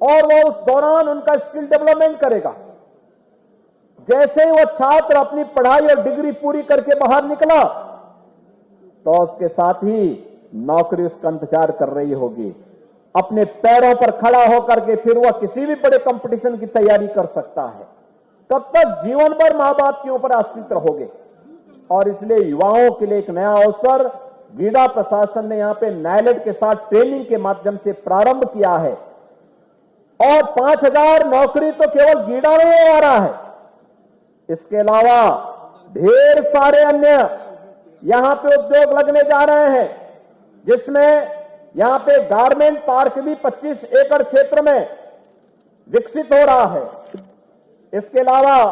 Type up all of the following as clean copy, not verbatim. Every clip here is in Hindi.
और वो उस दौरान उनका स्किल डेवलपमेंट करेगा। जैसे ही वो छात्र अपनी पढ़ाई और डिग्री पूरी करके बाहर निकला तो उसके साथ ही नौकरी उसका इंतजार कर रही होगी। अपने पैरों पर खड़ा होकर के फिर वह किसी भी बड़े कंपटीशन की तैयारी कर सकता है। तब तक जीवन भर मां बाप के ऊपर आश्रित रहोगे। और इसलिए युवाओं के लिए एक नया अवसर गीडा प्रशासन ने यहां पे नायलेट के साथ ट्रेनिंग के माध्यम से प्रारंभ किया है। और 5,000 नौकरी तो केवल गीडा में आ रहा है, इसके अलावा ढेर सारे अन्य यहां पे उद्योग लगने जा रहे हैं, जिसमें यहां पे गारमेंट पार्क भी 25 एकड़ क्षेत्र में विकसित हो रहा है। इसके अलावा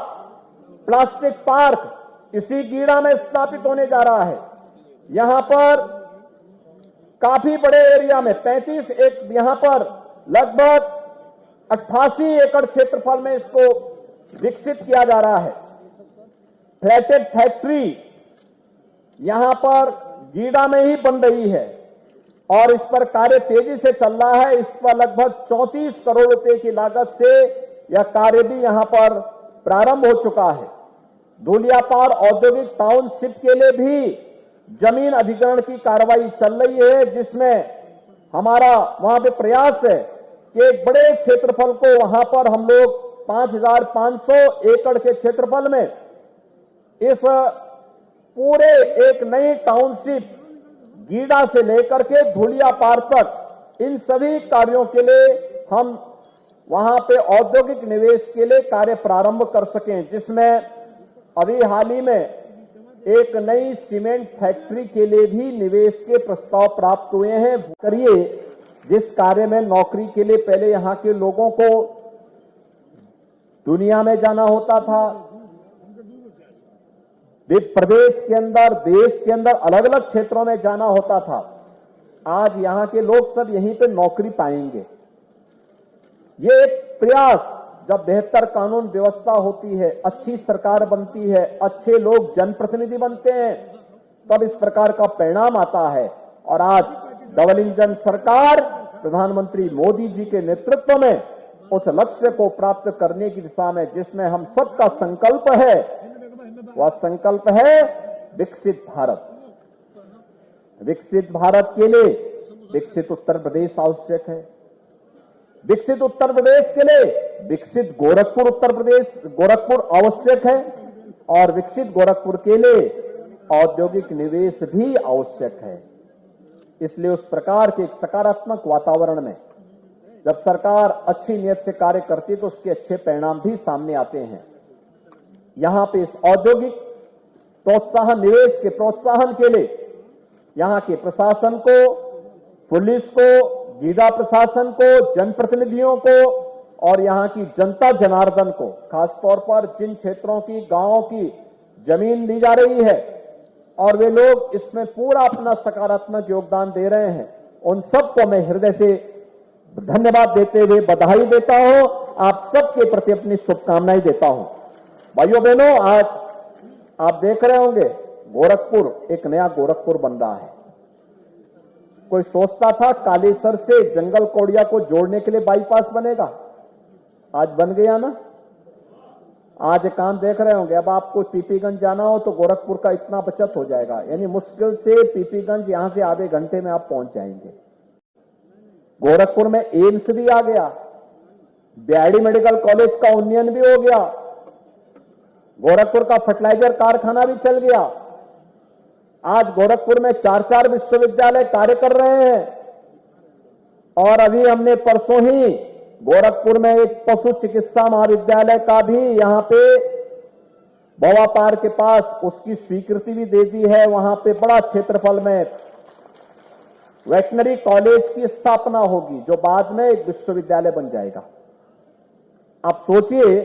प्लास्टिक पार्क इसी गीडा में स्थापित होने जा रहा है। यहां पर काफी बड़े एरिया में 35 एक यहां पर लगभग 88 एकड़ क्षेत्रफल में इसको विकसित किया जा रहा है। फ्लैटेड फैक्ट्री यहां पर गीडा में ही बन रही है और इस पर कार्य तेजी से चल रहा है। इस पर लगभग 34 करोड़ रुपए की लागत से यह कार्य भी यहां पर प्रारंभ हो चुका है। धूलियापार औद्योगिक टाउनशिप के लिए भी जमीन अधिग्रहण की कार्रवाई चल रही है, जिसमें हमारा वहां पे प्रयास है कि एक बड़े क्षेत्रफल को वहां पर हम लोग 5,500 एकड़ के क्षेत्रफल में इस पूरे एक नई टाउनशिप गीडा से लेकर के धूलियापार तक इन सभी कार्यों के लिए हम वहां पे औद्योगिक निवेश के लिए कार्य प्रारंभ कर सकें, जिसमें अभी हाल ही में एक नई सीमेंट फैक्ट्री के लिए भी निवेश के प्रस्ताव प्राप्त हुए हैं। करिए जिस कार्य में नौकरी के लिए पहले यहां के लोगों को दुनिया में जाना होता था, प्रदेश के अंदर देश के अंदर अलग अलग क्षेत्रों में जाना होता था, आज यहां के लोग सब यहीं पे नौकरी पाएंगे। ये एक प्रयास, जब बेहतर कानून व्यवस्था होती है, अच्छी सरकार बनती है, अच्छे लोग जनप्रतिनिधि बनते हैं, तब इस प्रकार का परिणाम आता है। और आज डबल इंजन सरकार प्रधानमंत्री मोदी जी के नेतृत्व में उस लक्ष्य को प्राप्त करने की दिशा में जिसमें हम सबका संकल्प है, वह संकल्प है विकसित भारत। विकसित भारत के लिए विकसित उत्तर प्रदेश आवश्यक है। विकसित उत्तर प्रदेश के लिए विकसित गोरखपुर आवश्यक है और विकसित गोरखपुर के लिए औद्योगिक निवेश भी आवश्यक है। इसलिए उस प्रकार के एक सकारात्मक वातावरण में जब सरकार अच्छी नियत से कार्य करती है तो उसके अच्छे परिणाम भी सामने आते हैं। यहां पे इस औद्योगिक प्रोत्साहन निवेश के प्रोत्साहन के लिए यहां के प्रशासन को, पुलिस को, गीडा प्रशासन को, जनप्रतिनिधियों को और यहां की जनता जनार्दन को, खासतौर पर जिन क्षेत्रों की गांवों की जमीन ली जा रही है और वे लोग इसमें पूरा अपना सकारात्मक योगदान दे रहे हैं, उन सबको मैं हृदय से धन्यवाद देते हुए बधाई देता हूं। आप सबके प्रति अपनी शुभकामनाएं देता हूं। भाइयों बहनों, आज आप देख रहे होंगे गोरखपुर एक नया गोरखपुर बन रहा है। कोई सोचता था कालेसर से जंगल कौड़िया को जोड़ने के लिए बाईपास बनेगा, आज बन गया ना। आज काम देख रहे होंगे, अब आपको पीपीगंज जाना हो तो गोरखपुर का इतना बचत हो जाएगा, यानी मुश्किल से पीपीगंज यहां से आधे घंटे में आप पहुंच जाएंगे। गोरखपुर में एम्स भी आ गया, बीआईडी मेडिकल कॉलेज का उन्नयन भी हो गया, गोरखपुर का फर्टिलाइजर कारखाना भी चल गया। आज गोरखपुर में 4 विश्वविद्यालय कार्य कर रहे हैं और अभी हमने परसों ही गोरखपुर में एक पशु चिकित्सा महाविद्यालय का भी यहां पे भवापार के पास उसकी स्वीकृति भी दे दी है। वहां पे बड़ा क्षेत्रफल में वेटनरी कॉलेज की स्थापना होगी जो बाद में एक विश्वविद्यालय बन जाएगा। आप सोचिए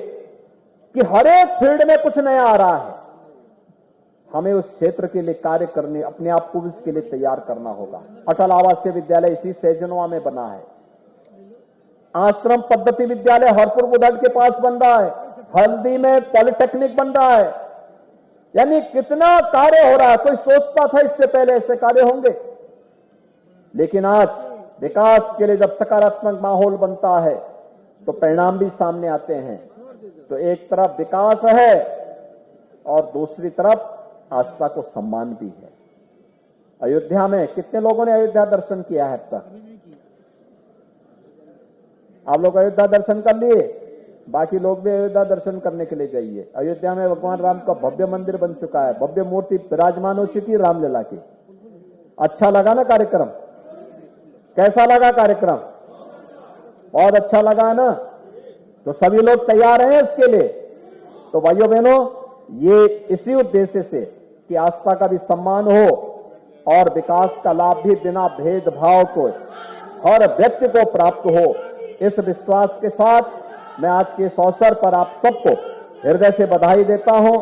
कि हर एक फील्ड में कुछ नया आ रहा है। हमें उस क्षेत्र के लिए कार्य करने, अपने आप को इसके लिए तैयार करना होगा। अटल आवासीय विद्यालय इसी सैजनवा में बना है। आश्रम पद्धति विद्यालय हरपुर बुधड़ के पास बन रहा है। हल्दी में पॉलिटेक्निक बन रहा है। यानी कितना कार्य हो रहा है। कोई सोचता था इससे पहले ऐसे कार्य होंगे, लेकिन आज विकास के लिए जब सकारात्मक माहौल बनता है तो परिणाम भी सामने आते हैं। तो एक तरफ विकास है और दूसरी तरफ आस्था को सम्मान भी है। अयोध्या में कितने लोगों ने अयोध्या दर्शन किया है अब तक? आप लोग अयोध्या दर्शन कर लिए? बाकी लोग भी अयोध्या दर्शन करने के लिए जाइए। अयोध्या में भगवान राम का भव्य मंदिर बन चुका है, भव्य मूर्ति विराजमान हो चुकी है रामलला की। अच्छा लगा ना कार्यक्रम? कैसा लगा कार्यक्रम? बहुत अच्छा लगा ना? तो सभी लोग तैयार हैं इसके लिए। तो भाइयों बहनों, ये इसी उद्देश्य से कि आस्था का भी सम्मान हो और विकास का लाभ भी बिना भेदभाव को हर व्यक्ति को प्राप्त हो, इस विश्वास के साथ मैं आज के इस अवसर पर आप सबको हृदय से बधाई देता हूं,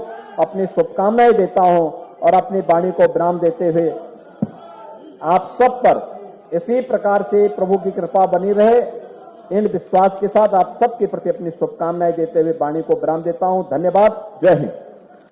अपनी शुभकामनाएं देता हूं और अपनी वाणी को विराम देते हुए आप सब पर इसी प्रकार से प्रभु की कृपा बनी रहे, इन विश्वास के साथ आप सबके प्रति अपनी शुभकामनाएं देते हुए वाणी को विराम देता हूं। धन्यवाद। जय हिंद।